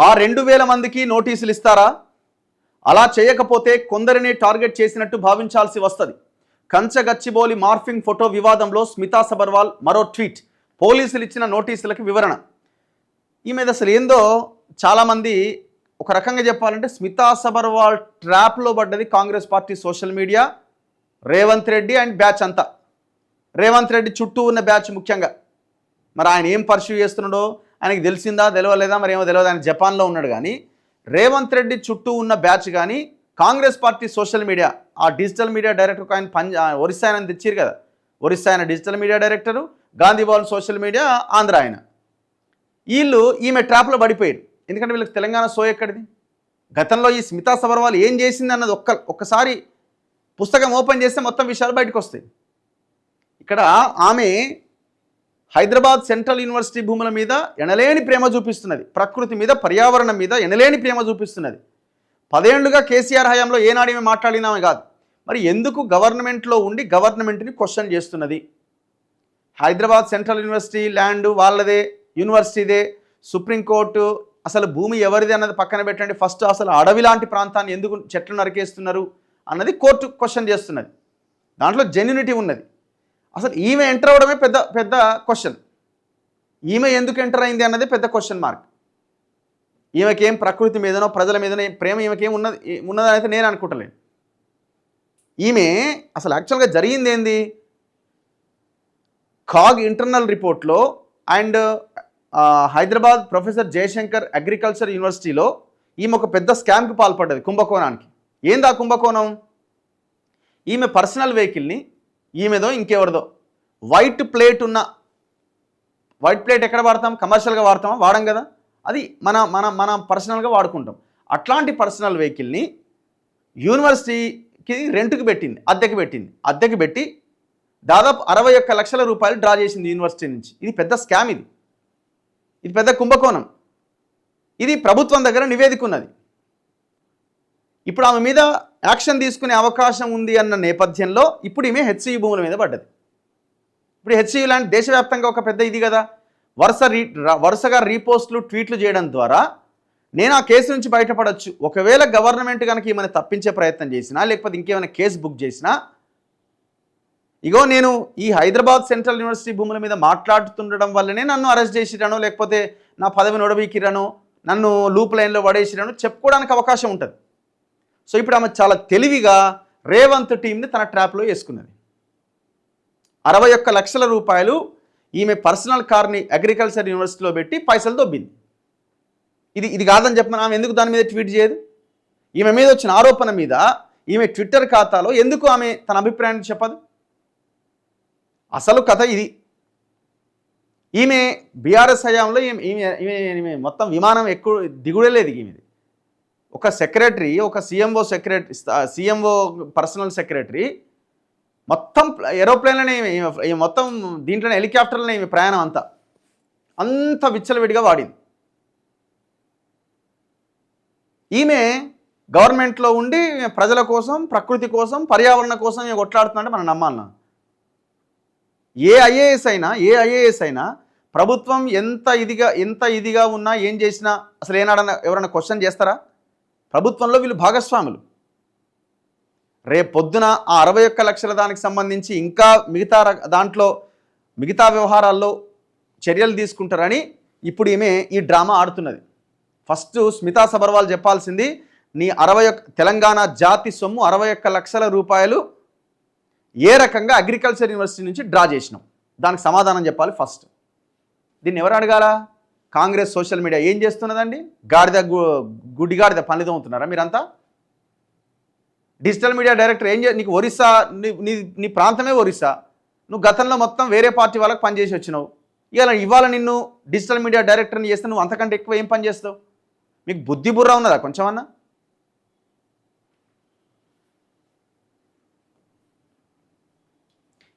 ఆ 2000 మందికి నోటీసులు ఇస్తారా? అలా చేయకపోతే కొందరిని టార్గెట్ చేసినట్టు భావించాల్సి వస్తుంది. కంచగచ్చిబౌలి మార్ఫింగ్ ఫోటో వివాదంలో స్మితా సబర్వాల్ మరో ట్వీట్. పోలీసులు ఇచ్చిన నోటీసులకు వివరణ. ఈ మీద అసలు ఏందో చాలామంది ఒక రకంగా చెప్పాలంటే స్మితా సబర్వాల్ ట్రాప్లో పడ్డది Congress party social media, Revanth Reddy and batch అంతా. రేవంత్ రెడ్డి చుట్టూ ఉన్న బ్యాచ్ ముఖ్యంగా. మరి ఆయన ఏం పర్స్యూ చేస్తున్నాడో ఆయనకి తెలిసిందా తెలియలేదా మరి ఏమో తెలియదు. ఆయన జపాన్లో ఉన్నాడు. కానీ రేవంత్ రెడ్డి చుట్టూ ఉన్న బ్యాచ్ కానీ కాంగ్రెస్ పార్టీ సోషల్ మీడియా, ఆ డిజిటల్ మీడియా డైరెక్టర్ ఆయన ఒరిస్సా ఆయన తెచ్చారు కదా, ఒరిస్సా ఆయన digital media director, Gandhi Bhavan social media Andhra ఆయన. వీళ్ళు ఈమె ట్రాప్లో పడిపోయారు. ఎందుకంటే వీళ్ళకి తెలంగాణ సో ఎక్కడిది? గతంలో ఈ స్మితా సబర్వాల్ ఏం చేసింది అన్నది ఒక్కసారి పుస్తకం ఓపెన్ చేస్తే మొత్తం విషయాలు బయటకు వస్తాయి. ఇక్కడ ఆమె హైదరాబాద్ సెంట్రల్ యూనివర్సిటీ భూముల మీద ఎనలేని ప్రేమ చూపిస్తున్నది, ప్రకృతి మీద పర్యావరణం మీద ఎనలేని ప్రేమ చూపిస్తున్నది. 10 ఏళ్లుగా కేసీఆర్ హయాంలో ఏనాడేమి మాట్లాడినామే కాదు. మరి ఎందుకు గవర్నమెంట్లో ఉండి గవర్నమెంట్ని క్వశ్చన్ చేస్తున్నది? హైదరాబాద్ సెంట్రల్ యూనివర్సిటీ ల్యాండ్ వాళ్ళదే, యూనివర్సిటీదే, సుప్రీంకోర్టు అసలు భూమి ఎవరిది అన్నది పక్కన పెట్టండి. ఫస్ట్ అసలు అడవి లాంటి ప్రాంతాన్ని ఎందుకు చెట్లు నరికేస్తున్నారు అన్నది కోర్టు క్వశ్చన్ చేస్తున్నది. దాంట్లో జెన్యూనిటీ ఉన్నది. అసలు ఈమె ఎంటర్ అవ్వడమే పెద్ద క్వశ్చన్. ఈమె ఎందుకు ఎంటర్ అయింది అన్నది పెద్ద క్వశ్చన్ మార్క్. ఈమెకేం ప్రకృతి మీదనో ప్రజల మీదనో ప్రేమ ఈమెకేం ఉన్నదని అయితే నేను అనుకుంటలేను. ఈమె అసలు యాక్చువల్గా జరిగింది ఏంది? కాగ్ ఇంటర్నల్ రిపోర్ట్లో and Hyderabad professor Jayashankar agriculture యూనివర్సిటీలో ఈమె ఒక పెద్ద స్కామ్కి పాల్పడ్డది, కుంభకోణానికి. ఏంది ఆ కుంభకోణం? ఈమె పర్సనల్ వెహికల్ని, ఈమెదో ఇంకెవరిదో వైట్ ప్లేట్ ఉన్న, వైట్ ప్లేట్ ఎక్కడ వాడతాం? కమర్షియల్గా వాడతామా? వాడం కదా. అది మన పర్సనల్గా వాడుకుంటాం. అట్లాంటి పర్సనల్ వెహికల్ని యూనివర్సిటీకి రెంట్కి పెట్టింది, అద్దెకి పెట్టి దాదాపు 61 లక్షల రూపాయలు డ్రా చేసింది యూనివర్సిటీ నుంచి. ఇది పెద్ద స్కామ్, ఇది పెద్ద కుంభకోణం. ఇది ప్రభుత్వం దగ్గర నివేదిక ఉన్నది. ఇప్పుడు ఆమె మీద యాక్షన్ తీసుకునే అవకాశం ఉంది అన్న నేపథ్యంలో ఇప్పుడు ఈమె హెచ్సియు భూముల మీద పడ్డది. ఇప్పుడు హెచ్సియు లాంటి దేశవ్యాప్తంగా ఒక పెద్ద ఇది కదా, వరుసగా రీపోస్టులు, ట్వీట్లు చేయడం ద్వారా నేను ఆ కేసు నుంచి బయటపడవచ్చు. ఒకవేళ గవర్నమెంట్ కనుక ఏమైనా తప్పించే ప్రయత్నం చేసినా, లేకపోతే ఇంకేమైనా కేసు బుక్ చేసినా, ఇగో నేను ఈ హైదరాబాద్ సెంట్రల్ యూనివర్సిటీ భూముల మీద మాట్లాడుతుండడం వల్లనే నన్ను అరెస్ట్ చేసిరాను, లేకపోతే నా పదవిని ఒడబీకిరాను, నన్ను లూప్ లైన్లో పడేసిరాను చెప్పుకోవడానికి అవకాశం ఉంటుంది. సో ఇప్పుడు ఆమె చాలా తెలివిగా రేవంత్ టీంని తన ట్రాప్లో వేసుకున్నది. 61 లక్షల రూపాయలు ఈమె పర్సనల్ కార్ని అగ్రికల్చర్ యూనివర్సిటీలో పెట్టి పైసలు దొబ్బింది. ఇది కాదని చెప్పమని ఆమె ఎందుకు దాని మీద ట్వీట్ చేయదు? ఈమె మీద వచ్చిన ఆరోపణ మీద ఈమె ట్విట్టర్ ఖాతాలో ఎందుకు ఆమె తన అభిప్రాయాన్ని చెప్పదు? అసలు కథ ఇది. ఈమె బీఆర్ఎస్ హయాంలో ఈమె మొత్తం విమానం ఎక్కువ దిగుడే లేదు. ఈమెది ఒక సెక్రటరీ, ఒక సీఎంఓ పర్సనల్ సెక్రటరీ మొత్తం ఏరోప్లేన్లోనే మొత్తం దీంట్లోనే హెలికాప్టర్లోనే ఈమె ప్రయాణం అంత విచ్చలవిడిగా వాడింది. ఈమె గవర్నమెంట్లో ఉండి ప్రజల కోసం, ప్రకృతి కోసం, పర్యావరణ కోసం ఈమె కొట్లాడుతుందంటే మనం నమ్మాలన్నా? ఏ ఐఏఎస్ అయినా ప్రభుత్వం ఎంత ఇదిగా ఉన్నా ఏం చేసినా అసలు ఏనాడన్నా ఎవరైనా క్వశ్చన్ చేస్తారా? ప్రభుత్వంలో వీళ్ళు భాగస్వాములు. రేపు పొద్దున ఆ 61 లక్షల దానికి సంబంధించి ఇంకా మిగతా వ్యవహారాల్లో చర్యలు తీసుకుంటారని ఇప్పుడు ఈమె ఈ డ్రామా ఆడుతున్నది. ఫస్ట్ స్మితా సబర్వాల్ చెప్పాల్సింది, నీ 61 తెలంగాణ జాతి సొమ్ము 61 లక్షల రూపాయలు ఏ రకంగా అగ్రికల్చర్ యూనివర్సిటీ నుంచి డ్రా చేసినాం, దానికి సమాధానం చెప్పాలి ఫస్ట్. దీన్ని ఎవరు అడగాల? కాంగ్రెస్ సోషల్ మీడియా ఏం చేస్తున్నదండి? గుడ్డిగాడిద పనులు తోముతున్నారా మీరంతా? డిజిటల్ మీడియా డైరెక్టర్ నీకు ఒరిస్సా, నీ ప్రాంతమే ఒరిస్సా, నువ్వు గతంలో మొత్తం వేరే పార్టీ వాళ్ళకి పనిచేసి వచ్చినావు. ఇవాళ నిన్ను డిజిటల్ మీడియా డైరెక్టర్ని చేస్తే నువ్వు అంతకంటే ఎక్కువ ఏం పని చేస్తావు? మీకు బుద్ధి బుర్ర ఉన్నదా కొంచెమన్నా?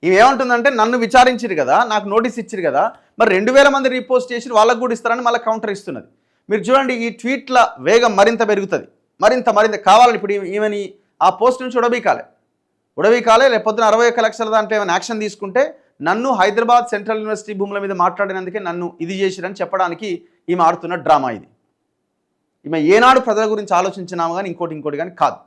ఇవేమంటుందంటే, నన్ను విచారించారు కదా, నాకు నోటీస్ ఇచ్చారు కదా, మరి 2000 మంది రీపోస్ట్ చేసి వాళ్ళకు కూడా ఇస్తారని మళ్ళీ కౌంటర్ ఇస్తున్నది. మీరు చూడండి, ఈ ట్వీట్ల వేగం మరింత పెరుగుతుంది, మరింత కావాలని ఇప్పుడు ఈమెని ఆ పోస్ట్ నుంచి ఉడవీకాలే లేకపోతే 61 లక్షల దాంట్లో ఏమైనా యాక్షన్ తీసుకుంటే నన్ను హైదరాబాద్ సెంట్రల్ యూనివర్సిటీ భూముల మీద మాట్లాడినందుకే నన్ను ఇది చేసిరని చెప్పడానికి ఈమె ఆడుతున్న డ్రామా ఇది. ఈమె ఏనాడు ప్రజల గురించి ఆలోచించినాము కానీ ఇంకోటి కానీ కాదు.